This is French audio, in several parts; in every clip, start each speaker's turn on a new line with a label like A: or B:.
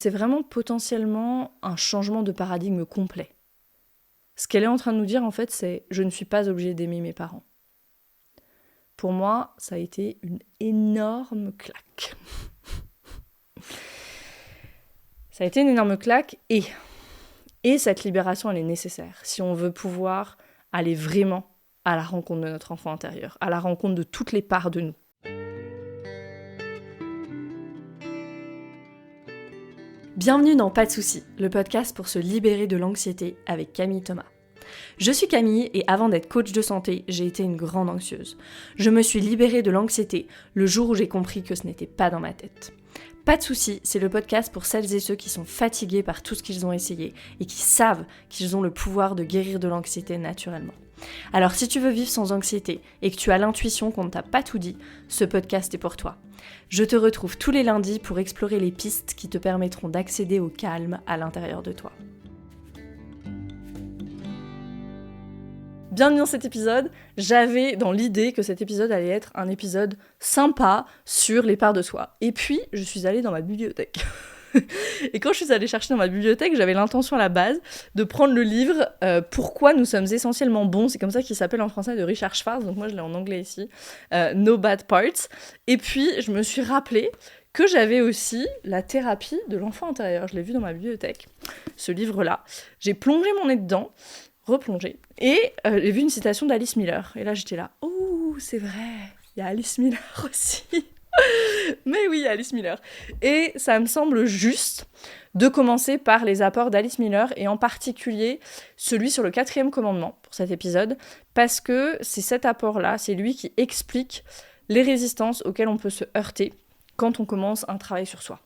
A: C'est vraiment potentiellement un changement de paradigme complet. Ce qu'elle est en train de nous dire, en fait, c'est « je ne suis pas obligée d'aimer mes parents ». Pour moi, ça a été une énorme claque. Ça a été une énorme claque et cette libération, elle est nécessaire si on veut pouvoir aller vraiment à la rencontre de notre enfant intérieur, à la rencontre de toutes les parts de nous. Bienvenue dans Pas de soucis, le podcast pour se libérer de l'anxiété avec Camille Thomas. Je suis Camille et avant d'être coach de santé, j'ai été une grande anxieuse. Je me suis libérée de l'anxiété le jour où j'ai compris que ce n'était pas dans ma tête. Pas de soucis, c'est le podcast pour celles et ceux qui sont fatigués par tout ce qu'ils ont essayé et qui savent qu'ils ont le pouvoir de guérir de l'anxiété naturellement. Alors si tu veux vivre sans anxiété et que tu as l'intuition qu'on ne t'a pas tout dit, ce podcast est pour toi. Je te retrouve tous les lundis pour explorer les pistes qui te permettront d'accéder au calme à l'intérieur de toi. Bienvenue dans cet épisode. J'avais dans l'idée que cet épisode allait être un épisode sympa sur les parts de soi. Et puis, je suis allée dans ma bibliothèque. Et quand je suis allée chercher dans ma bibliothèque, j'avais l'intention à la base de prendre le livre « Pourquoi nous sommes essentiellement bons ». C'est comme ça qu'il s'appelle en français, de Richard Schwartz, donc moi je l'ai en anglais ici. No Bad Parts. Et puis, je me suis rappelé que j'avais aussi la thérapie de l'enfant intérieur. Je l'ai vu dans ma bibliothèque, ce livre-là. J'ai plongé mon nez dedans, replongé, et j'ai vu une citation d'Alice Miller. Et là, j'étais là, « Oh, c'est vrai, il y a Alice Miller aussi !» Mais oui, Alice Miller. Et ça me semble juste de commencer par les apports d'Alice Miller, et en particulier celui sur le 4e commandement pour cet épisode, parce que c'est cet apport-là, c'est lui qui explique les résistances auxquelles on peut se heurter quand on commence un travail sur soi.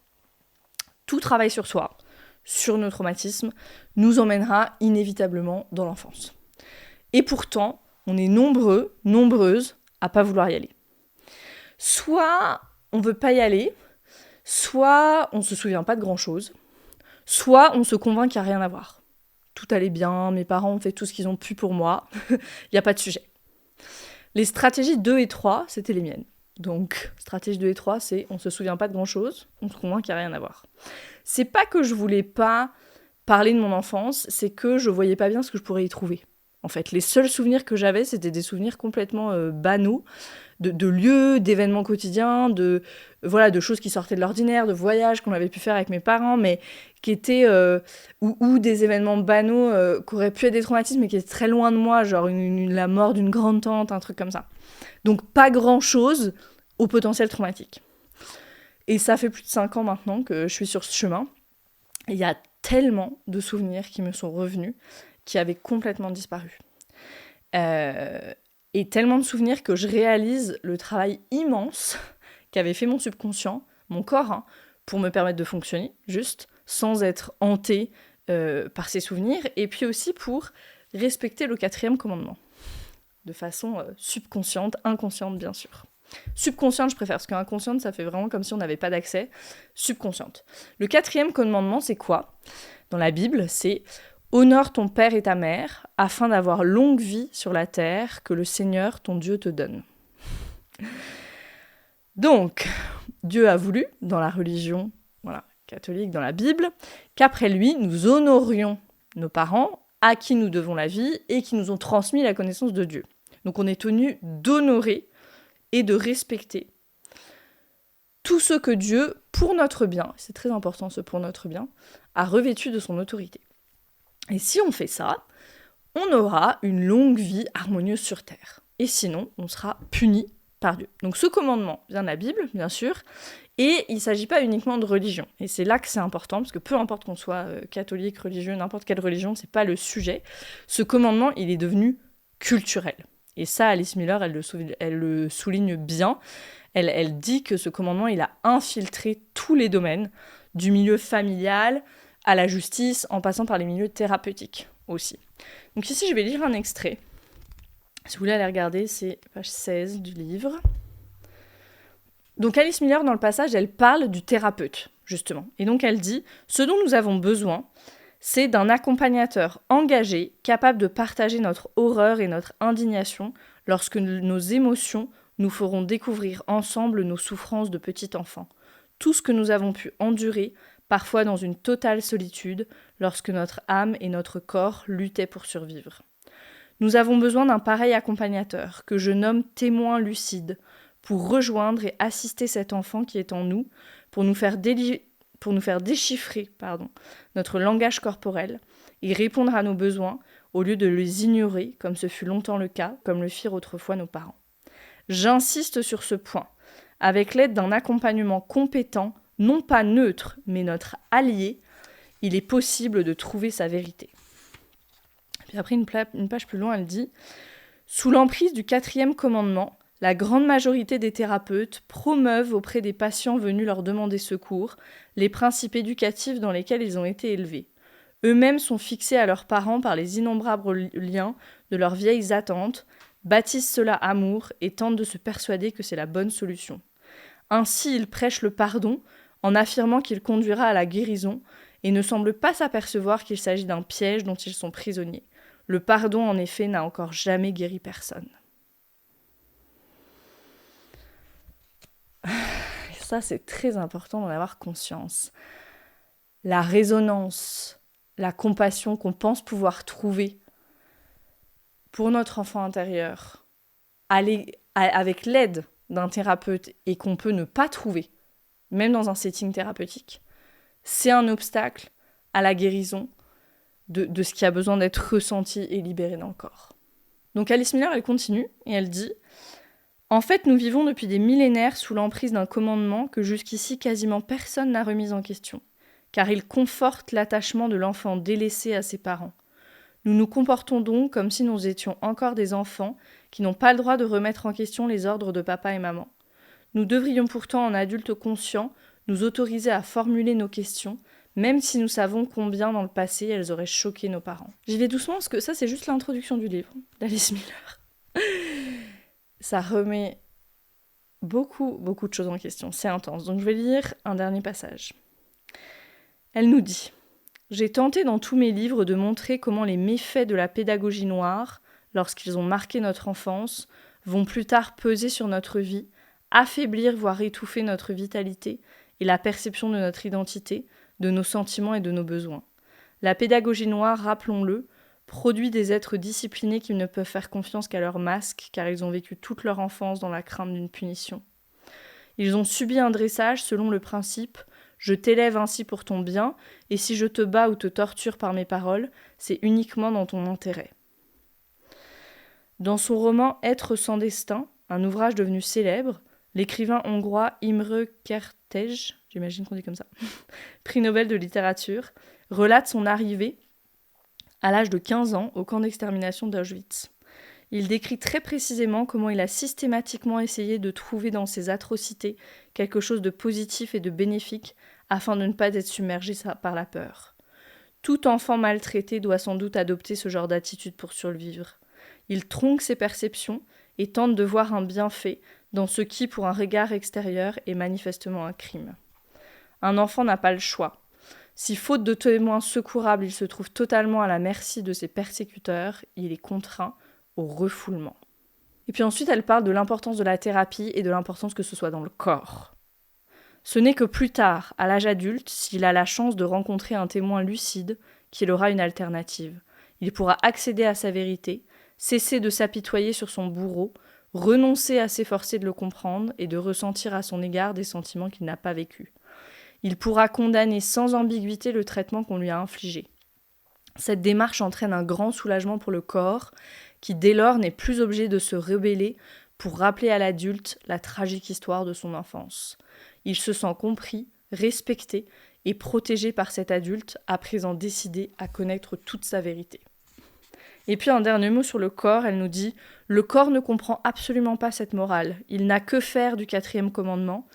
A: Tout travail sur soi, sur nos traumatismes, nous emmènera inévitablement dans l'enfance. Et pourtant, on est nombreux, nombreuses à pas vouloir y aller. Soit on veut pas y aller, soit on se souvient pas de grand-chose, soit on se convainc qu'il n'y a rien à voir. Tout allait bien, mes parents ont fait tout ce qu'ils ont pu pour moi, il n'y a pas de sujet. Les stratégies 2 et 3, c'était les miennes. Donc, stratégie 2 et 3, c'est on se souvient pas de grand-chose, on se convainc qu'il n'y a rien à voir. C'est pas que je voulais pas parler de mon enfance, c'est que je voyais pas bien ce que je pourrais y trouver. En fait, les seuls souvenirs que j'avais, c'était des souvenirs complètement banaux, de lieux, d'événements quotidiens, de choses qui sortaient de l'ordinaire, de voyages qu'on avait pu faire avec mes parents, mais qui étaient ou des événements banaux qui auraient pu être des traumatismes, mais qui étaient très loin de moi, genre la mort d'une grande-tante, un truc comme ça. Donc pas grand-chose au potentiel traumatique. Et ça fait plus de 5 ans maintenant que je suis sur ce chemin. Il y a tellement de souvenirs qui me sont revenus, qui avaient complètement disparu. Et tellement de souvenirs que je réalise le travail immense qu'avait fait mon subconscient, mon corps, pour me permettre de fonctionner, juste, sans être hanté par ces souvenirs, et puis aussi pour respecter le 4e commandement, de façon subconsciente, inconsciente bien sûr. Subconsciente, je préfère, parce qu'inconsciente, ça fait vraiment comme si on n'avait pas d'accès. Subconsciente. Le 4e commandement, c'est quoi ? Dans la Bible, c'est « Honore ton père et ta mère, afin d'avoir longue vie sur la terre que le Seigneur, ton Dieu, te donne. » Donc, Dieu a voulu, dans la religion catholique, dans la Bible, qu'après lui, nous honorions nos parents, à qui nous devons la vie, et qui nous ont transmis la connaissance de Dieu. Donc on est tenu d'honorer et de respecter tout ce que Dieu, pour notre bien, c'est très important ce pour notre bien, a revêtu de son autorité. Et si on fait ça, on aura une longue vie harmonieuse sur terre. Et sinon, on sera puni par Dieu. Donc ce commandement vient de la Bible, bien sûr, et il ne s'agit pas uniquement de religion. Et c'est là que c'est important, parce que peu importe qu'on soit catholique, religieux, n'importe quelle religion, c'est pas le sujet. Ce commandement, il est devenu culturel. Et ça, Alice Miller, elle le souligne bien. Elle dit que ce commandement, il a infiltré tous les domaines, du milieu familial à la justice, en passant par les milieux thérapeutiques aussi. Donc ici, je vais lire un extrait. Si vous voulez aller regarder, c'est page 16 du livre. Donc Alice Miller, dans le passage, elle parle du thérapeute, justement. Et donc elle dit « Ce dont nous avons besoin, c'est d'un accompagnateur engagé, capable de partager notre horreur et notre indignation lorsque nos émotions nous feront découvrir ensemble nos souffrances de petit enfant. Tout ce que nous avons pu endurer parfois dans une totale solitude, lorsque notre âme et notre corps luttaient pour survivre. Nous avons besoin d'un pareil accompagnateur, que je nomme témoin lucide, pour rejoindre et assister cet enfant qui est en nous, pour nous faire déchiffrer notre langage corporel et répondre à nos besoins, au lieu de les ignorer, comme ce fut longtemps le cas, comme le firent autrefois nos parents. J'insiste sur ce point. Avec l'aide d'un accompagnement compétent, non pas neutre, mais notre allié, il est possible de trouver sa vérité. Puis après, une page plus loin, elle dit « Sous l'emprise du 4e commandement, la grande majorité des thérapeutes promeuvent auprès des patients venus leur demander secours les principes éducatifs dans lesquels ils ont été élevés. Eux-mêmes sont fixés à leurs parents par les innombrables liens de leurs vieilles attentes, baptisent cela amour et tentent de se persuader que c'est la bonne solution. Ainsi, ils prêchent le pardon en affirmant qu'il conduira à la guérison et ne semblent pas s'apercevoir qu'il s'agit d'un piège dont ils sont prisonniers. Le pardon, en effet, n'a encore jamais guéri personne. » Et ça, c'est très important d'en avoir conscience. La résonance, la compassion qu'on pense pouvoir trouver pour notre enfant intérieur, avec l'aide d'un thérapeute et qu'on peut ne pas trouver, même dans un setting thérapeutique, c'est un obstacle à la guérison de ce qui a besoin d'être ressenti et libéré dans le corps. Donc Alice Miller, elle continue et elle dit « En fait, nous vivons depuis des millénaires sous l'emprise d'un commandement que jusqu'ici quasiment personne n'a remis en question, car il conforte l'attachement de l'enfant délaissé à ses parents. Nous nous comportons donc comme si nous étions encore des enfants qui n'ont pas le droit de remettre en question les ordres de papa et maman. Nous devrions pourtant, en adultes conscients, nous autoriser à formuler nos questions, même si nous savons combien dans le passé elles auraient choqué nos parents. » J'y vais doucement parce que ça, c'est juste l'introduction du livre d'Alice Miller. Ça remet beaucoup de choses en question. C'est intense. Donc je vais lire un dernier passage. Elle nous dit « J'ai tenté dans tous mes livres de montrer comment les méfaits de la pédagogie noire, lorsqu'ils ont marqué notre enfance, vont plus tard peser sur notre vie, affaiblir voire étouffer notre vitalité et la perception de notre identité, de nos sentiments et de nos besoins. La pédagogie noire, rappelons-le, produit des êtres disciplinés qui ne peuvent faire confiance qu'à leur masque, car ils ont vécu toute leur enfance dans la crainte d'une punition. Ils ont subi un dressage selon le principe « je t'élève ainsi pour ton bien, et si je te bats ou te torture par mes paroles, c'est uniquement dans ton intérêt. » Dans son roman « Être sans destin », un ouvrage devenu célèbre, l'écrivain hongrois Imre Kertész, j'imagine qu'on dit comme ça, prix Nobel de littérature, relate son arrivée à l'âge de 15 ans au camp d'extermination d'Auschwitz. Il décrit très précisément comment il a systématiquement essayé de trouver dans ces atrocités quelque chose de positif et de bénéfique afin de ne pas être submergé par la peur. Tout enfant maltraité doit sans doute adopter ce genre d'attitude pour survivre. Il tronque ses perceptions et tente de voir un bienfait dans ce qui, pour un regard extérieur, est manifestement un crime. Un enfant n'a pas le choix. Si, faute de témoins secourables, il se trouve totalement à la merci de ses persécuteurs, il est contraint au refoulement. Et puis ensuite, elle parle de l'importance de la thérapie et de l'importance que ce soit dans le corps. Ce n'est que plus tard, à l'âge adulte, s'il a la chance de rencontrer un témoin lucide, qu'il aura une alternative. Il pourra accéder à sa vérité, cesser de s'apitoyer sur son bourreau, renoncer à s'efforcer de le comprendre et de ressentir à son égard des sentiments qu'il n'a pas vécus. Il pourra condamner sans ambiguïté le traitement qu'on lui a infligé. Cette démarche entraîne un grand soulagement pour le corps, qui dès lors n'est plus obligé de se rebeller pour rappeler à l'adulte la tragique histoire de son enfance. Il se sent compris, respecté et protégé par cet adulte, à présent décidé à connaître toute sa vérité. Et puis un dernier mot sur le corps, elle nous dit « Le corps ne comprend absolument pas cette morale, il n'a que faire du 4e commandement,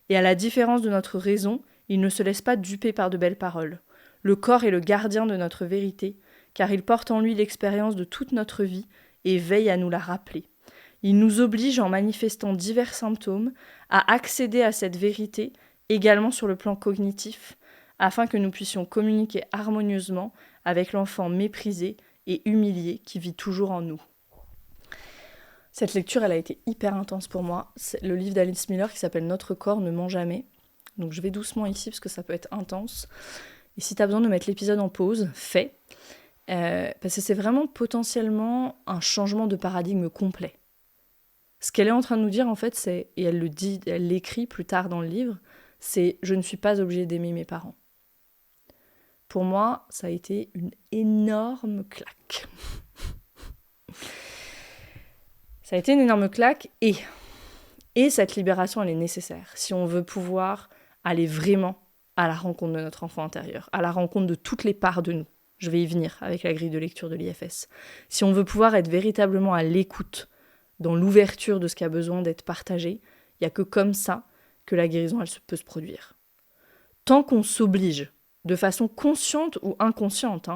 A: et à la différence de notre raison, il ne se laisse pas duper par de belles paroles. Le corps est le gardien de notre vérité, car il porte en lui l'expérience de toute notre vie et veille à nous la rappeler. Il nous oblige, en manifestant divers symptômes, à accéder à cette vérité, également sur le plan cognitif, afin que nous puissions communiquer harmonieusement avec l'enfant méprisé et humilié qui vit toujours en nous. » Cette lecture, elle a été hyper intense pour moi. C'est le livre d'Alice Miller qui s'appelle « Notre corps ne ment jamais ». Donc je vais doucement ici parce que ça peut être intense. Et si tu as besoin de mettre l'épisode en pause, fais. Parce que c'est vraiment potentiellement un changement de paradigme complet. Ce qu'elle est en train de nous dire, en fait, c'est, et elle le dit, elle l'écrit plus tard dans le livre, c'est « je ne suis pas obligée d'aimer mes parents ». Pour moi, ça a été une énorme claque. Ça a été une énorme claque et cette libération, elle est nécessaire si on veut pouvoir aller vraiment à la rencontre de notre enfant intérieur, à la rencontre de toutes les parts de nous. Je vais y venir avec la grille de lecture de l'IFS. Si on veut pouvoir être véritablement à l'écoute, dans l'ouverture de ce qui a besoin d'être partagé, il n'y a que comme ça que la guérison elle peut se produire. Tant qu'on s'oblige, de façon consciente ou inconsciente,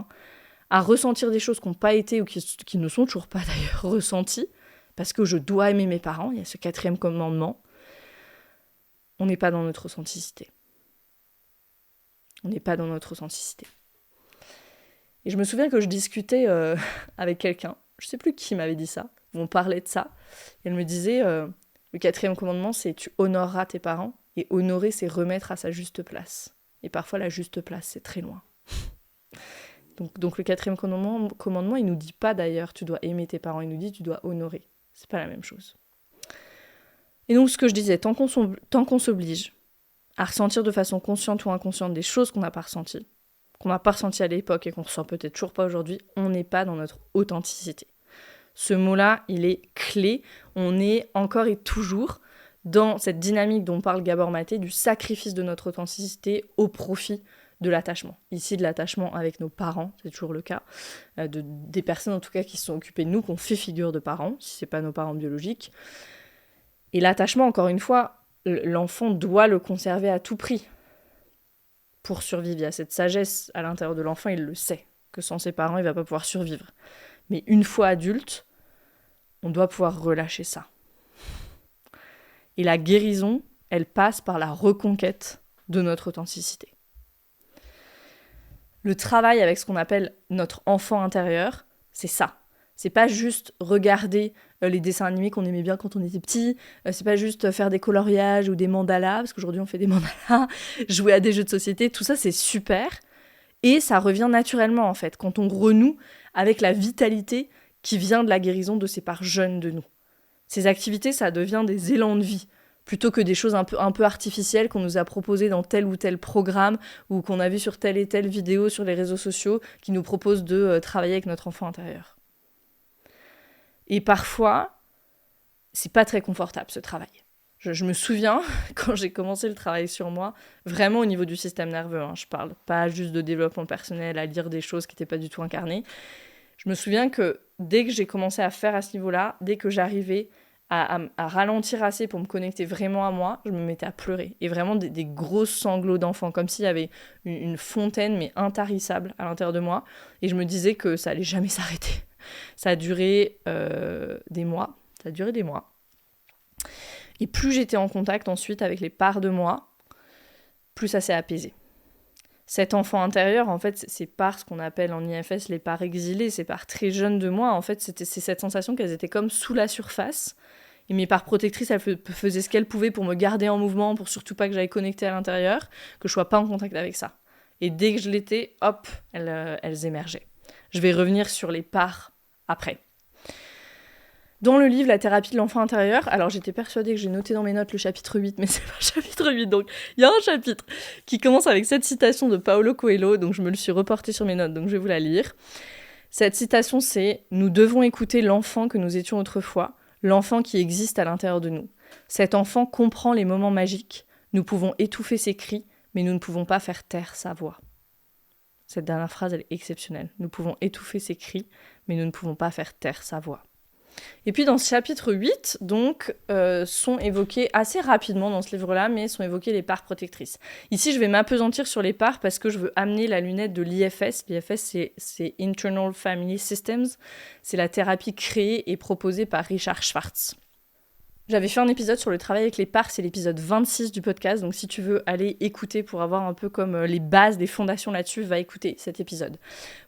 A: à ressentir des choses qui n'ont pas été ou qui ne sont toujours pas d'ailleurs ressenties, parce que je dois aimer mes parents, il y a ce 4e commandement, on n'est pas dans notre authenticité. On n'est pas dans notre authenticité. Et je me souviens que je discutais avec quelqu'un, je ne sais plus qui m'avait dit ça, où on parlait de ça, et elle me disait, le 4e commandement, c'est « tu honoreras tes parents », et honorer, c'est remettre à sa juste place. Et parfois, la juste place, c'est très loin. Donc le 4e commandement, il ne nous dit pas d'ailleurs « tu dois aimer tes parents », il nous dit « tu dois honorer ». C'est pas la même chose. Et donc, ce que je disais, tant qu'on s'oblige à ressentir de façon consciente ou inconsciente des choses qu'on n'a pas ressenties à l'époque et qu'on ressent peut-être toujours pas aujourd'hui, on n'est pas dans notre authenticité. Ce mot-là, il est clé. On est encore et toujours dans cette dynamique dont parle Gabor Maté, du sacrifice de notre authenticité au profit de l'attachement. Ici, de l'attachement avec nos parents, c'est toujours le cas, des personnes en tout cas qui se sont occupées de nous, qui ont fait figure de parents, si c'est pas nos parents biologiques. Et l'attachement, encore une fois, l'enfant doit le conserver à tout prix pour survivre. Il y a cette sagesse à l'intérieur de l'enfant, il le sait, que sans ses parents, il va pas pouvoir survivre. Mais une fois adulte, on doit pouvoir relâcher ça. Et la guérison, elle passe par la reconquête de notre authenticité. Le travail avec ce qu'on appelle notre enfant intérieur, c'est ça. C'est pas juste regarder les dessins animés qu'on aimait bien quand on était petit, c'est pas juste faire des coloriages ou des mandalas, parce qu'aujourd'hui on fait des mandalas, jouer à des jeux de société, tout ça c'est super. Et ça revient naturellement en fait, quand on renoue avec la vitalité qui vient de la guérison de ces parts jeunes de nous. Ces activités, ça devient des élans de vie, plutôt que des choses un peu artificielles qu'on nous a proposées dans tel ou tel programme ou qu'on a vu sur telle et telle vidéo sur les réseaux sociaux qui nous proposent de travailler avec notre enfant intérieur. Et parfois, c'est pas très confortable ce travail. Je me souviens, quand j'ai commencé le travail sur moi, vraiment au niveau du système nerveux, je parle pas juste de développement personnel, à lire des choses qui n'étaient pas du tout incarnées. Je me souviens que dès que j'ai commencé à faire à ce niveau-là, dès que j'arrivais à ralentir assez pour me connecter vraiment à moi, je me mettais à pleurer. Et vraiment des grosses sanglots d'enfant, comme s'il y avait une fontaine, mais intarissable à l'intérieur de moi. Et je me disais que ça allait jamais s'arrêter. Ça a duré des mois. Et plus j'étais en contact ensuite avec les parts de moi, plus ça s'est apaisé. Cet enfant intérieur, en fait, c'est parts, ce qu'on appelle en IFS les parts exilées, ces parts très jeunes de moi, en fait, c'est cette sensation qu'elles étaient comme sous la surface. Et mes parts protectrices, elles faisaient ce qu'elles pouvaient pour me garder en mouvement, pour surtout pas que j'aille connecter à l'intérieur, que je sois pas en contact avec ça. Et dès que je l'étais, hop, elles émergeaient. Je vais revenir sur les parts après. Dans le livre La thérapie de l'enfant intérieur, alors j'étais persuadée que j'ai noté dans mes notes le chapitre 8, mais c'est pas le chapitre 8, donc il y a un chapitre qui commence avec cette citation de Paulo Coelho, donc je me le suis reportée sur mes notes, donc je vais vous la lire. Cette citation c'est « Nous devons écouter l'enfant que nous étions autrefois, l'enfant qui existe à l'intérieur de nous. Cet enfant comprend les moments magiques, nous pouvons étouffer ses cris, mais nous ne pouvons pas faire taire sa voix. » Cette dernière phrase, elle est exceptionnelle. Nous pouvons étouffer ses cris, mais nous ne pouvons pas faire taire sa voix. Et puis dans ce chapitre 8, donc, sont évoquées assez rapidement dans ce livre-là, mais sont évoquées les parts protectrices. Ici, je vais m'appesantir sur les parts parce que je veux amener la lunette de l'IFS. L'IFS, c'est Internal Family Systems. C'est la thérapie créée et proposée par Richard Schwartz. J'avais fait un épisode sur le travail avec les parts, c'est l'épisode 26 du podcast, donc si tu veux aller écouter pour avoir un peu comme les bases, des fondations là-dessus, va écouter cet épisode.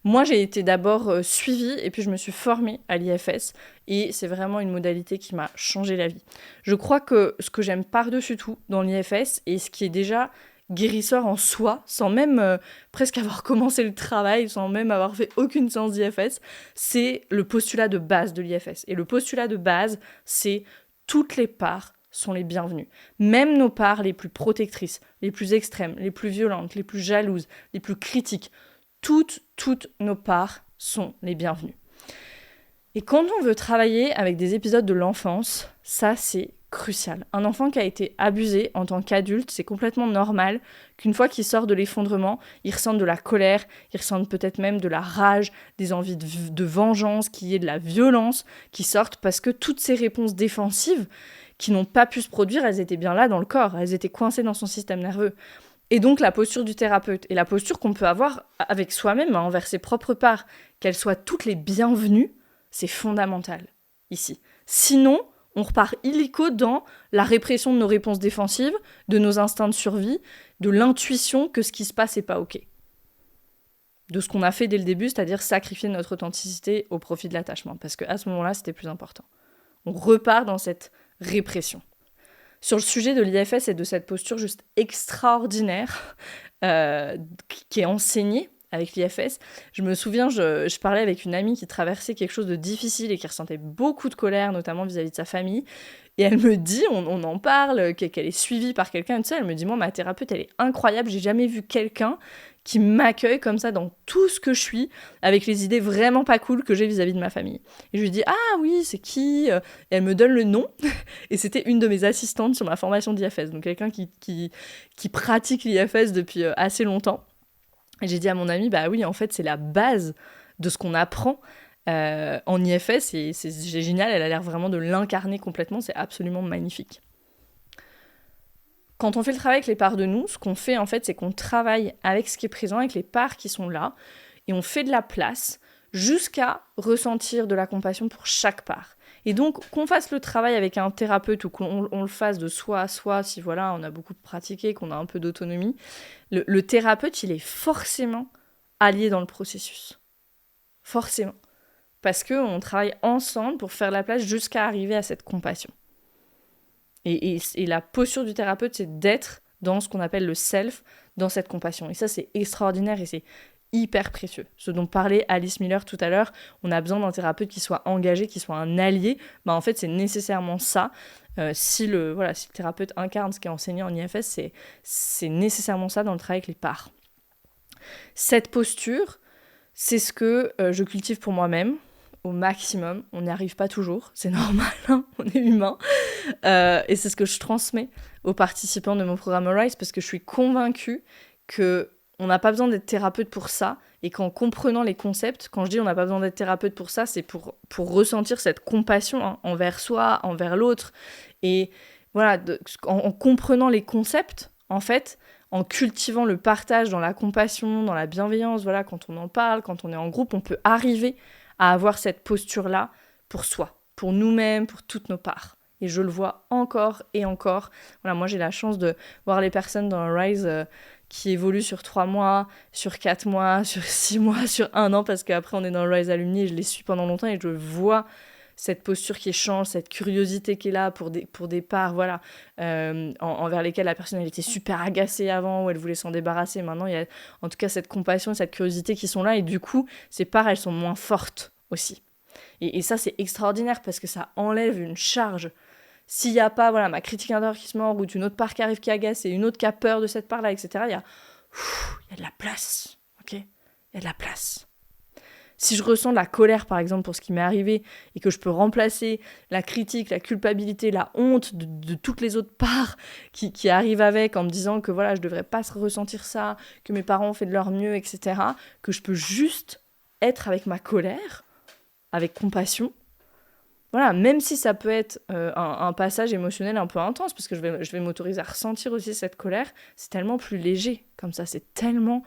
A: Moi, j'ai été d'abord suivie et puis je me suis formée à l'IFS et c'est vraiment une modalité qui m'a changé la vie. Je crois que ce que j'aime par-dessus tout dans l'IFS et ce qui est déjà guérisseur en soi, sans même presque avoir commencé le travail, sans même avoir fait aucune séance d'IFS, c'est le postulat de base de l'IFS. Et le postulat de base, c'est toutes les parts sont les bienvenues. Même nos parts les plus protectrices, les plus extrêmes, les plus violentes, les plus jalouses, les plus critiques, toutes nos parts sont les bienvenues. Et quand on veut travailler avec des épisodes de l'enfance, ça c'est crucial. Un enfant qui a été abusé en tant qu'adulte, c'est complètement normal qu'une fois qu'il sort de l'effondrement, il ressente de la colère, il ressente peut-être même de la rage, des envies de vengeance, qu'il y ait de la violence qui sortent parce que toutes ces réponses défensives qui n'ont pas pu se produire, elles étaient bien là dans le corps, elles étaient coincées dans son système nerveux. Et donc la posture du thérapeute et la posture qu'on peut avoir avec soi-même envers ses propres parts, qu'elles soient toutes les bienvenues, c'est fondamental ici. Sinon, on repart illico dans la répression de nos réponses défensives, de nos instincts de survie, de l'intuition que ce qui se passe n'est pas OK. De ce qu'on a fait dès le début, c'est-à-dire sacrifier notre authenticité au profit de l'attachement, parce qu'à ce moment-là, c'était plus important. On repart dans cette répression. Sur le sujet de l'IFS et de cette posture juste extraordinaire qui est enseignée avec l'IFS, je me souviens, je parlais avec une amie qui traversait quelque chose de difficile et qui ressentait beaucoup de colère, notamment vis-à-vis de sa famille. Et elle me dit, on en parle, qu'elle est suivie par quelqu'un, et tout ça. Elle me dit, moi, ma thérapeute, elle est incroyable. J'ai jamais vu quelqu'un qui m'accueille comme ça dans tout ce que je suis, avec les idées vraiment pas cool que j'ai vis-à-vis de ma famille. Et je lui dis, ah oui, c'est qui ? Et elle me donne le nom. Et c'était une de mes assistantes sur ma formation d'IFS. Donc quelqu'un qui pratique l'IFS depuis assez longtemps. Et j'ai dit à mon ami, bah oui, en fait, c'est la base de ce qu'on apprend en IFS, et c'est génial, elle a l'air vraiment de l'incarner complètement, c'est absolument magnifique. Quand on fait le travail avec les parts de nous, ce qu'on fait, en fait, c'est qu'on travaille avec ce qui est présent, avec les parts qui sont là, et on fait de la place jusqu'à ressentir de la compassion pour chaque part. Et donc, qu'on fasse le travail avec un thérapeute ou qu'on le fasse de soi à soi, si voilà, on a beaucoup pratiqué, qu'on a un peu d'autonomie, le thérapeute, il est forcément allié dans le processus. Forcément. Parce qu'on travaille ensemble pour faire la place jusqu'à arriver à cette compassion. Et la posture du thérapeute, c'est d'être dans ce qu'on appelle le self, dans cette compassion. Et ça, c'est extraordinaire et c'est hyper précieux. Ce dont parlait Alice Miller tout à l'heure, on a besoin d'un thérapeute qui soit engagé, qui soit un allié. Bah, en fait, c'est nécessairement ça. Si le thérapeute incarne ce qui est enseigné en IFS, c'est nécessairement ça dans le travail avec les parts. Cette posture, c'est ce que je cultive pour moi-même au maximum. On n'y arrive pas toujours, c'est normal, hein, on est humain. Et c'est ce que je transmets aux participants de mon programme Arise, parce que je suis convaincue qu'on n'a pas besoin d'être thérapeute pour ça, et qu'en comprenant les concepts, quand je dis on n'a pas besoin d'être thérapeute pour ça, c'est pour ressentir cette compassion envers soi, envers l'autre. Et voilà, en comprenant les concepts, en fait, en cultivant le partage dans la compassion, dans la bienveillance, voilà, quand on en parle, quand on est en groupe, on peut arriver à avoir cette posture-là pour soi, pour nous-mêmes, pour toutes nos parts. Et je le vois encore et encore. Voilà, moi, j'ai la chance de voir les personnes dans Rise qui évoluent sur 3 mois, sur 4 mois, sur 6 mois, sur 1 an, parce qu'après, on est dans Rise Alumni et je les suis pendant longtemps et je vois cette posture qui change, cette curiosité qui est là pour des parts, voilà, envers lesquelles la personne elle était super agacée avant ou elle voulait s'en débarrasser. Maintenant, il y a en tout cas cette compassion et cette curiosité qui sont là et du coup, ces parts, elles sont moins fortes aussi. Et ça, c'est extraordinaire parce que ça enlève une charge. S'il n'y a pas ma critique intérieure qui se mord ou une autre part qui arrive qui agace et une autre qui a peur de cette part-là, etc., il y a de la place, ok ? Il y a de la place. Si je ressens de la colère, par exemple, pour ce qui m'est arrivé, et que je peux remplacer la critique, la culpabilité, la honte de toutes les autres parts qui arrivent avec, en me disant que voilà, je devrais pas ressentir ça, que mes parents ont fait de leur mieux, etc., que je peux juste être avec ma colère, avec compassion, voilà, même si ça peut être un passage émotionnel un peu intense, parce que je vais m'autoriser à ressentir aussi cette colère, c'est tellement plus léger, comme ça, c'est tellement...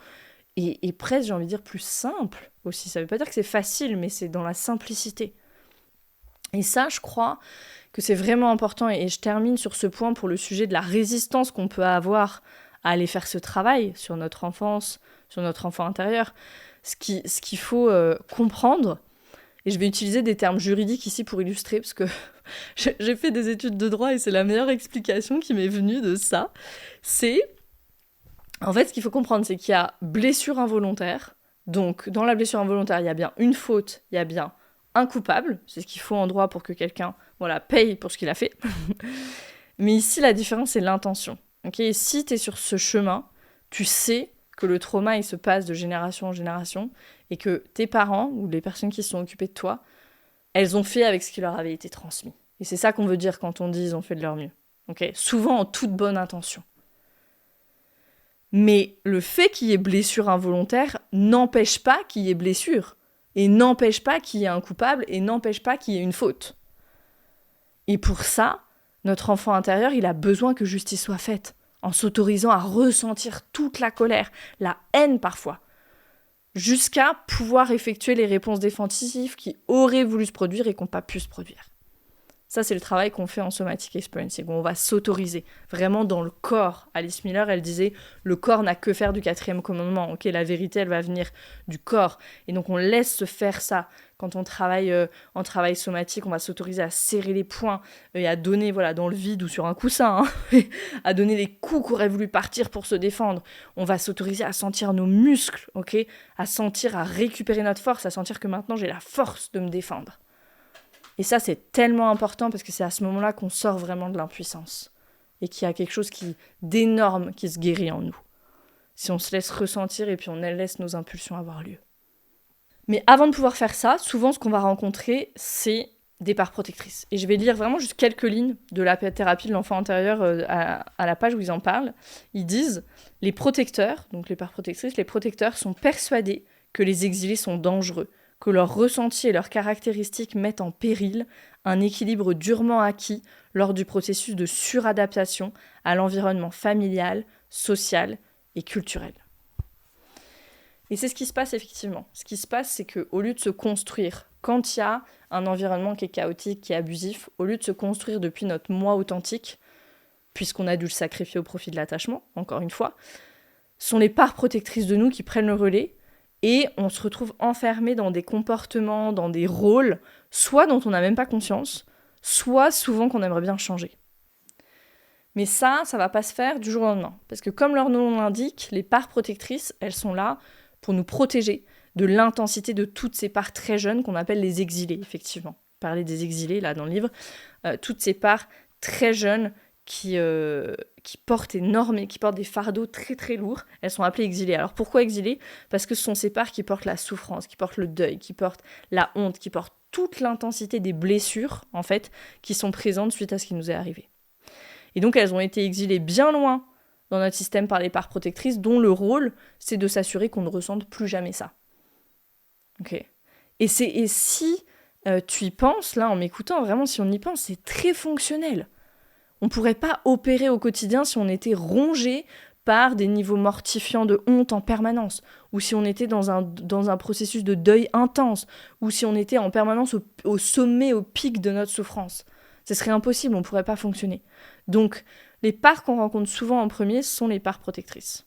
A: Et presque, j'ai envie de dire, plus simple aussi. Ça veut pas dire que c'est facile, mais c'est dans la simplicité. Et ça, je crois que c'est vraiment important, et je termine sur ce point pour le sujet de la résistance qu'on peut avoir à aller faire ce travail sur notre enfance, sur notre enfant intérieur. Ce qu'il faut comprendre, et je vais utiliser des termes juridiques ici pour illustrer, parce que j'ai fait des études de droit et c'est la meilleure explication qui m'est venue de ça, c'est... En fait, ce qu'il faut comprendre, c'est qu'il y a blessure involontaire. Donc, dans la blessure involontaire, il y a bien une faute, il y a bien un coupable. C'est ce qu'il faut en droit pour que quelqu'un paye pour ce qu'il a fait. Mais ici, la différence, c'est l'intention. Okay, et si tu es sur ce chemin, tu sais que le trauma, il se passe de génération en génération et que tes parents ou les personnes qui se sont occupées de toi, elles ont fait avec ce qui leur avait été transmis. Et c'est ça qu'on veut dire quand on dit ils ont fait de leur mieux. Okay, souvent en toute bonne intention. Mais le fait qu'il y ait blessure involontaire n'empêche pas qu'il y ait blessure, et n'empêche pas qu'il y ait un coupable, et n'empêche pas qu'il y ait une faute. Et pour ça, notre enfant intérieur, il a besoin que justice soit faite, en s'autorisant à ressentir toute la colère, la haine parfois, jusqu'à pouvoir effectuer les réponses défensives qui auraient voulu se produire et qui n'ont pas pu se produire. Ça, c'est le travail qu'on fait en Somatic Experiencing, où on va s'autoriser vraiment dans le corps. Alice Miller, elle disait, le corps n'a que faire du 4e commandement. Ok, la vérité, elle va venir du corps. Et donc, on laisse se faire ça. Quand on travaille en travail somatique, on va s'autoriser à serrer les poings et à donner, dans le vide ou sur un coussin, à donner les coups qu'aurait voulu partir pour se défendre. On va s'autoriser à sentir nos muscles, ok, à récupérer notre force, à sentir que maintenant, j'ai la force de me défendre. Et ça, c'est tellement important parce que c'est à ce moment-là qu'on sort vraiment de l'impuissance et qu'il y a quelque chose d'énorme qui se guérit en nous. Si on se laisse ressentir et puis on laisse nos impulsions avoir lieu. Mais avant de pouvoir faire ça, souvent ce qu'on va rencontrer, c'est des parts protectrices. Et je vais lire vraiment juste quelques lignes de la thérapie de l'enfant intérieur à la page où ils en parlent. Ils disent « Les protecteurs, donc les parts protectrices, les protecteurs sont persuadés que les exilés sont dangereux, que leurs ressentis et leurs caractéristiques mettent en péril un équilibre durement acquis lors du processus de suradaptation à l'environnement familial, social et culturel. » Et c'est ce qui se passe effectivement. Ce qui se passe, c'est qu'au lieu de se construire, quand il y a un environnement qui est chaotique, qui est abusif, au lieu de se construire depuis notre moi authentique, puisqu'on a dû le sacrifier au profit de l'attachement, encore une fois, sont les parts protectrices de nous qui prennent le relais. Et on se retrouve enfermé dans des comportements, dans des rôles, soit dont on n'a même pas conscience, soit souvent qu'on aimerait bien changer. Mais ça va pas se faire du jour au lendemain. Parce que comme leur nom l'indique, les parts protectrices, elles sont là pour nous protéger de l'intensité de toutes ces parts très jeunes qu'on appelle les exilés, effectivement. Parler des exilés, là, dans le livre. Toutes ces parts très jeunes qui portent des fardeaux très très lourds, elles sont appelées exilées. Alors pourquoi exilées ? Parce que ce sont ces parts qui portent la souffrance, qui portent le deuil, qui portent la honte, qui portent toute l'intensité des blessures, en fait, qui sont présentes suite à ce qui nous est arrivé. Et donc elles ont été exilées bien loin dans notre système par les parts protectrices, dont le rôle, c'est de s'assurer qu'on ne ressente plus jamais ça. Ok. Et si tu y penses, là, en m'écoutant, vraiment, si on y pense, c'est très fonctionnel. On ne pourrait pas opérer au quotidien si on était rongé par des niveaux mortifiants de honte en permanence, ou si on était dans un processus de deuil intense, ou si on était en permanence au sommet, au pic de notre souffrance. Ce serait impossible, on ne pourrait pas fonctionner. Donc, les parts qu'on rencontre souvent en premier sont les parts protectrices.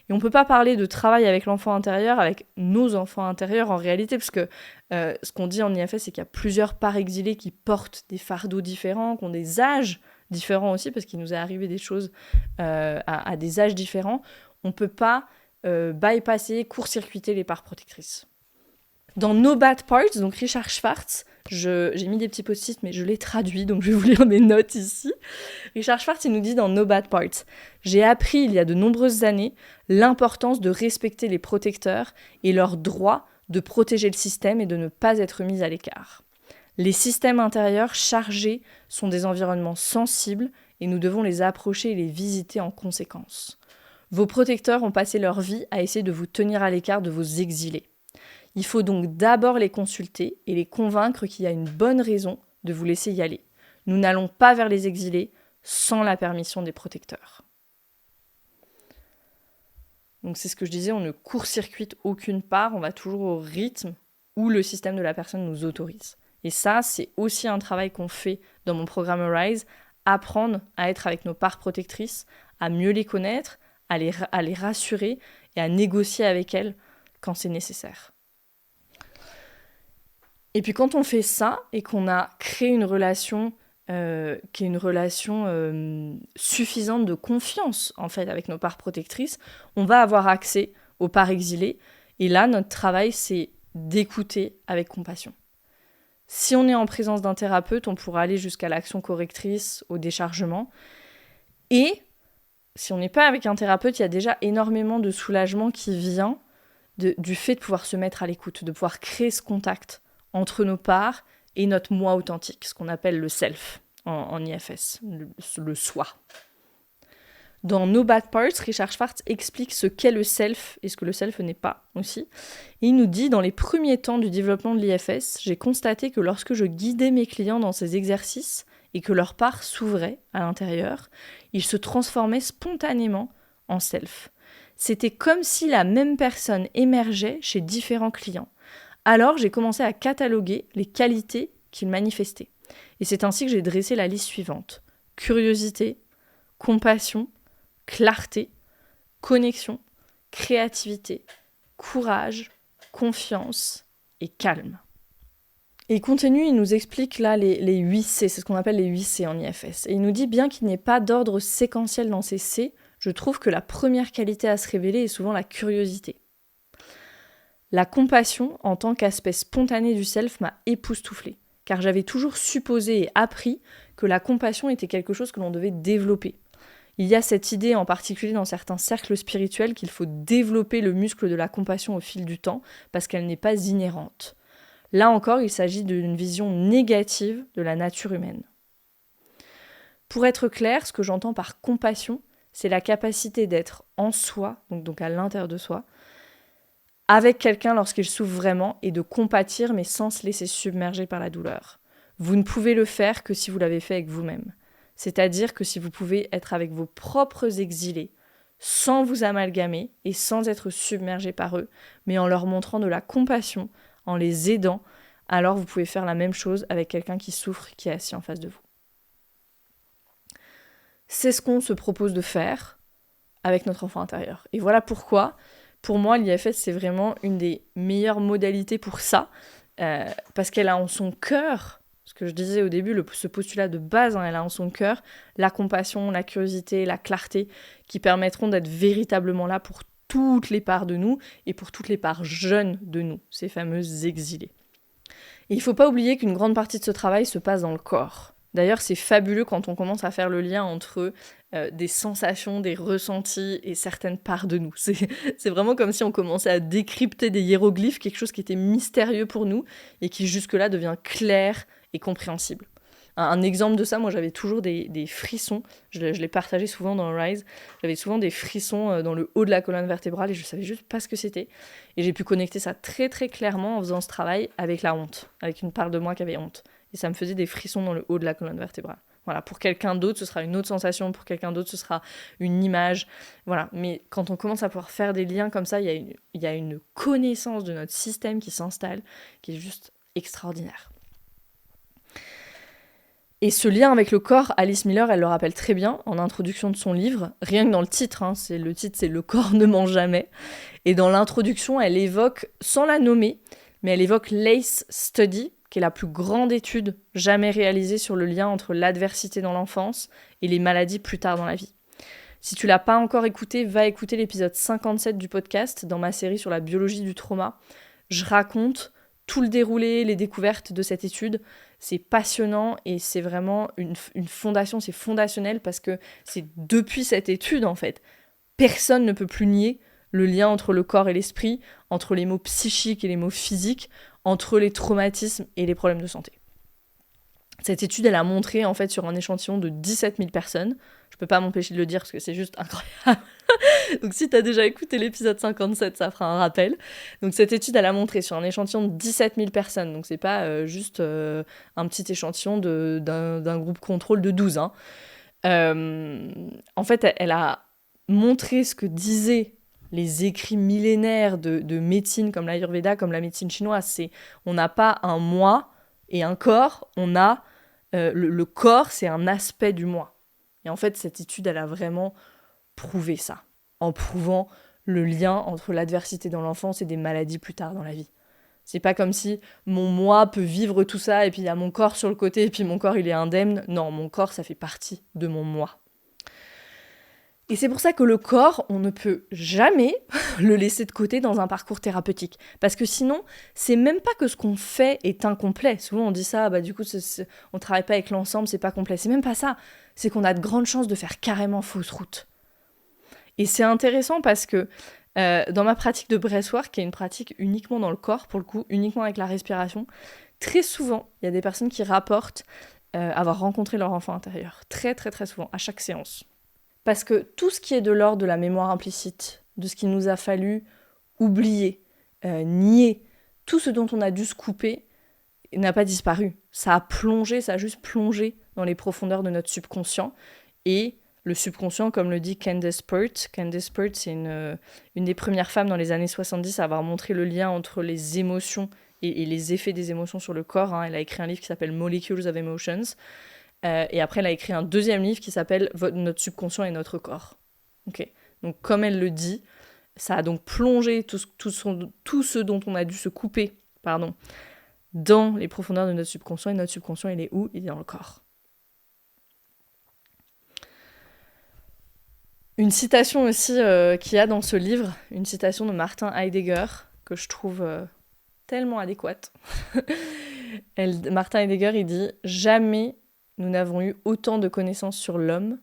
A: Et on ne peut pas parler de travail avec l'enfant intérieur, avec nos enfants intérieurs en réalité, parce que ce qu'on dit en IFS, c'est qu'il y a plusieurs parts exilées qui portent des fardeaux différents, qui ont des âges différents aussi, parce qu'il nous est arrivé des choses à des âges différents. On ne peut pas bypasser, court-circuiter les parts protectrices. Dans No Bad Parts, donc Richard Schwartz, j'ai mis des petits post-it, mais je l'ai traduit, donc je vais vous lire mes notes ici. Richard Schwartz, il nous dit dans No Bad Parts, « J'ai appris il y a de nombreuses années l'importance de respecter les protecteurs et leur droit de protéger le système et de ne pas être mis à l'écart. Les systèmes intérieurs chargés sont des environnements sensibles et nous devons les approcher et les visiter en conséquence. Vos protecteurs ont passé leur vie à essayer de vous tenir à l'écart de vos exilés. Il faut donc d'abord les consulter et les convaincre qu'il y a une bonne raison de vous laisser y aller. Nous n'allons pas vers les exilés sans la permission des protecteurs. » Donc c'est ce que je disais, on ne court-circuite aucune part, on va toujours au rythme où le système de la personne nous autorise. Et ça, c'est aussi un travail qu'on fait dans mon programme Arise, apprendre à être avec nos parts protectrices, à mieux les connaître, à les rassurer et à négocier avec elles quand c'est nécessaire. Et puis quand on fait ça et qu'on a créé une relation qui est une relation suffisante de confiance en fait avec nos parts protectrices, on va avoir accès aux parts exilées. Et là, notre travail, c'est d'écouter avec compassion. Si on est en présence d'un thérapeute, on pourra aller jusqu'à l'action correctrice, au déchargement. Et si on n'est pas avec un thérapeute, il y a déjà énormément de soulagement qui vient du fait de pouvoir se mettre à l'écoute, de pouvoir créer ce contact entre nos parts et notre moi authentique, ce qu'on appelle le self en IFS, le soi. Dans No Bad Parts, Richard Schwartz explique ce qu'est le self et ce que le self n'est pas aussi. Et il nous dit, dans les premiers temps du développement de l'IFS, j'ai constaté que lorsque je guidais mes clients dans ces exercices et que leur part s'ouvrait à l'intérieur, ils se transformaient spontanément en self. C'était comme si la même personne émergeait chez différents clients. Alors j'ai commencé à cataloguer les qualités qu'ils manifestaient. Et c'est ainsi que j'ai dressé la liste suivante. Curiosité, compassion, clarté, connexion, créativité, courage, confiance et calme. Et il continue, il nous explique là les 8 C, c'est ce qu'on appelle les 8 C en IFS. Et il nous dit, bien qu'il n'y ait pas d'ordre séquentiel dans ces C, je trouve que la première qualité à se révéler est souvent la curiosité. La compassion, en tant qu'aspect spontané du self, m'a époustouflée, car j'avais toujours supposé et appris que la compassion était quelque chose que l'on devait développer. Il y a cette idée, en particulier dans certains cercles spirituels, qu'il faut développer le muscle de la compassion au fil du temps, parce qu'elle n'est pas inhérente. Là encore, il s'agit d'une vision négative de la nature humaine. Pour être clair, ce que j'entends par compassion, c'est la capacité d'être en soi, donc à l'intérieur de soi, avec quelqu'un lorsqu'il souffre vraiment et de compatir mais sans se laisser submerger par la douleur. Vous ne pouvez le faire que si vous l'avez fait avec vous-même. C'est-à-dire que si vous pouvez être avec vos propres exilés, sans vous amalgamer et sans être submergé par eux, mais en leur montrant de la compassion, en les aidant, alors vous pouvez faire la même chose avec quelqu'un qui souffre, qui est assis en face de vous. C'est ce qu'on se propose de faire avec notre enfant intérieur. Et voilà pourquoi, pour moi, l'IFS, c'est vraiment une des meilleures modalités pour ça, parce qu'elle a en son cœur, ce que je disais au début, ce postulat de base, elle a en son cœur la compassion, la curiosité, la clarté, qui permettront d'être véritablement là pour toutes les parts de nous et pour toutes les parts jeunes de nous, ces fameuses exilées. Et il ne faut pas oublier qu'une grande partie de ce travail se passe dans le corps. D'ailleurs, c'est fabuleux quand on commence à faire le lien entre des sensations, des ressentis et certaines parts de nous. C'est vraiment comme si on commençait à décrypter des hiéroglyphes, quelque chose qui était mystérieux pour nous et qui jusque-là devient clair et compréhensible. Un exemple de ça, moi j'avais toujours des frissons, je l'ai partagé souvent dans Rise, j'avais souvent des frissons dans le haut de la colonne vertébrale et je savais juste pas ce que c'était. Et j'ai pu connecter ça très très clairement en faisant ce travail avec la honte, avec une part de moi qui avait honte. Et ça me faisait des frissons dans le haut de la colonne vertébrale. Voilà, pour quelqu'un d'autre, ce sera une autre sensation, pour quelqu'un d'autre, ce sera une image. Voilà, mais quand on commence à pouvoir faire des liens comme ça, il y a une connaissance de notre système qui s'installe, qui est juste extraordinaire. Et ce lien avec le corps, Alice Miller, elle le rappelle très bien en introduction de son livre, rien que dans le titre, le titre c'est « Le corps ne ment jamais ». Et dans l'introduction, elle évoque, sans la nommer, mais elle évoque l'ACE Study, qui est la plus grande étude jamais réalisée sur le lien entre l'adversité dans l'enfance et les maladies plus tard dans la vie. Si tu l'as pas encore écouté, va écouter l'épisode 57 du podcast dans ma série sur la biologie du trauma. Je raconte tout le déroulé, les découvertes de cette étude. C'est passionnant et c'est vraiment une fondation, c'est fondationnel parce que c'est depuis cette étude, en fait, personne ne peut plus nier le lien entre le corps et l'esprit, entre les maux psychiques et les maux physiques, entre les traumatismes et les problèmes de santé. Cette étude, elle a montré, en fait, sur un échantillon de 17 000 personnes, je peux pas m'empêcher de le dire parce que c'est juste incroyable. Donc si tu as déjà écouté l'épisode 57, ça fera un rappel. Donc cette étude, elle a montré sur un échantillon de 17 000 personnes, donc c'est pas juste un petit échantillon d'un groupe contrôle de 12. En fait, elle a montré ce que disaient les écrits millénaires de médecine comme l'Ayurveda, comme la médecine chinoise. On n'a pas un moi Et un corps, on a... le corps, c'est un aspect du moi. Et en fait, cette étude, elle a vraiment prouvé ça, en prouvant le lien entre l'adversité dans l'enfance et des maladies plus tard dans la vie. C'est pas comme si mon moi peut vivre tout ça et puis il y a mon corps sur le côté et puis mon corps il est indemne. Non, mon corps ça fait partie de mon moi. Et c'est pour ça que le corps, on ne peut jamais le laisser de côté dans un parcours thérapeutique. Parce que sinon, c'est même pas que ce qu'on fait est incomplet. Souvent on dit ça, du coup on travaille pas avec l'ensemble, c'est pas complet. C'est même pas ça. C'est qu'on a de grandes chances de faire carrément fausse route. Et c'est intéressant parce que dans ma pratique de breathwork, qui est une pratique uniquement dans le corps, pour le coup, uniquement avec la respiration, très souvent, il y a des personnes qui rapportent avoir rencontré leur enfant intérieur. Très, très, très souvent, à chaque séance. Parce que tout ce qui est de l'ordre de la mémoire implicite, de ce qu'il nous a fallu oublier, nier, tout ce dont on a dû se couper, n'a pas disparu. Ça a juste plongé dans les profondeurs de notre subconscient. Et le subconscient, comme le dit Candace Pert, c'est une des premières femmes dans les années 70 à avoir montré le lien entre les émotions et les effets des émotions sur le corps. Elle a écrit un livre qui s'appelle Molecules of Emotions. Et après, elle a écrit un deuxième livre qui s'appelle Notre subconscient et notre corps. Okay. Donc, comme elle le dit, ça a donc plongé tout ce dont on a dû se couper, dans les profondeurs de notre subconscient. Et notre subconscient, il est où ? Il est dans le corps. Une citation aussi qu'il y a dans ce livre, une citation de Martin Heidegger, que je trouve tellement adéquate. Martin Heidegger, il dit « Jamais nous n'avons eu autant de connaissances sur l'homme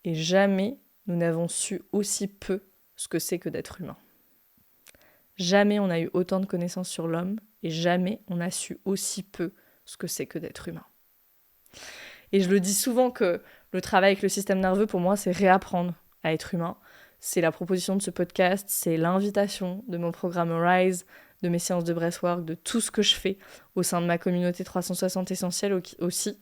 A: et jamais nous n'avons su aussi peu ce que c'est que d'être humain. » Jamais on a eu autant de connaissances sur l'homme et jamais on a su aussi peu ce que c'est que d'être humain. Et je le dis souvent que le travail avec le système nerveux, pour moi, c'est réapprendre à être humain. C'est la proposition de ce podcast, c'est l'invitation de mon programme Rise, de mes séances de breathwork, de tout ce que je fais au sein de ma communauté 360 Essentiels aussi,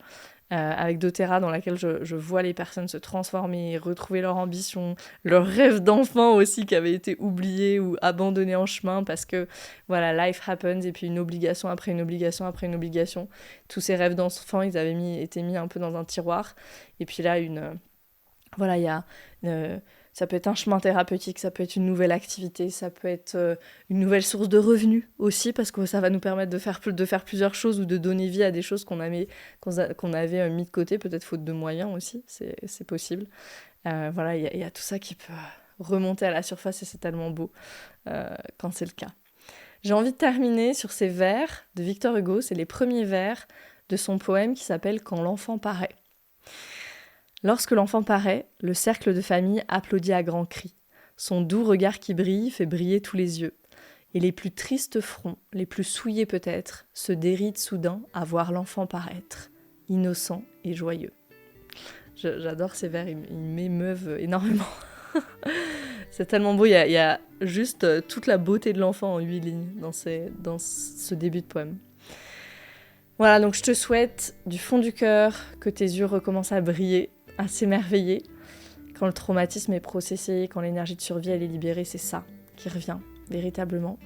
A: avec doTERRA, dans laquelle je vois les personnes se transformer, retrouver leur ambition, leur rêve d'enfant aussi qui avait été oublié ou abandonné en chemin parce que voilà, life happens et puis une obligation après une obligation après une obligation. Tous ces rêves d'enfant, ils avaient été mis un peu dans un tiroir. Et puis là, il y a ça peut être un chemin thérapeutique, ça peut être une nouvelle activité, ça peut être une nouvelle source de revenus aussi, parce que ça va nous permettre de faire plusieurs choses ou de donner vie à des choses qu'on avait mis de côté, peut-être faute de moyens aussi, c'est possible. Il y a tout ça qui peut remonter à la surface et c'est tellement beau quand c'est le cas. J'ai envie de terminer sur ces vers de Victor Hugo, c'est les premiers vers de son poème qui s'appelle « Quand l'enfant paraît ». Lorsque l'enfant paraît, le cercle de famille applaudit à grands cris. Son doux regard qui brille fait briller tous les yeux. Et les plus tristes fronts, les plus souillés peut-être, se dérident soudain à voir l'enfant paraître, innocent et joyeux. J'adore ces vers, ils m'émeuvent énormément. C'est tellement beau, il y a juste toute la beauté de l'enfant en 8 lignes dans ce début de poème. Voilà, donc je te souhaite du fond du cœur que tes yeux recommencent à briller, à s'émerveiller. Quand le traumatisme est processé, quand l'énergie de survie elle est libérée, c'est ça qui revient, véritablement.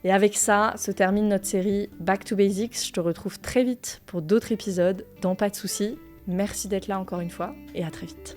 A: Et avec ça, se termine notre série Back to Basics. Je te retrouve très vite pour d'autres épisodes dans Pas de soucis. Merci d'être là encore une fois et à très vite.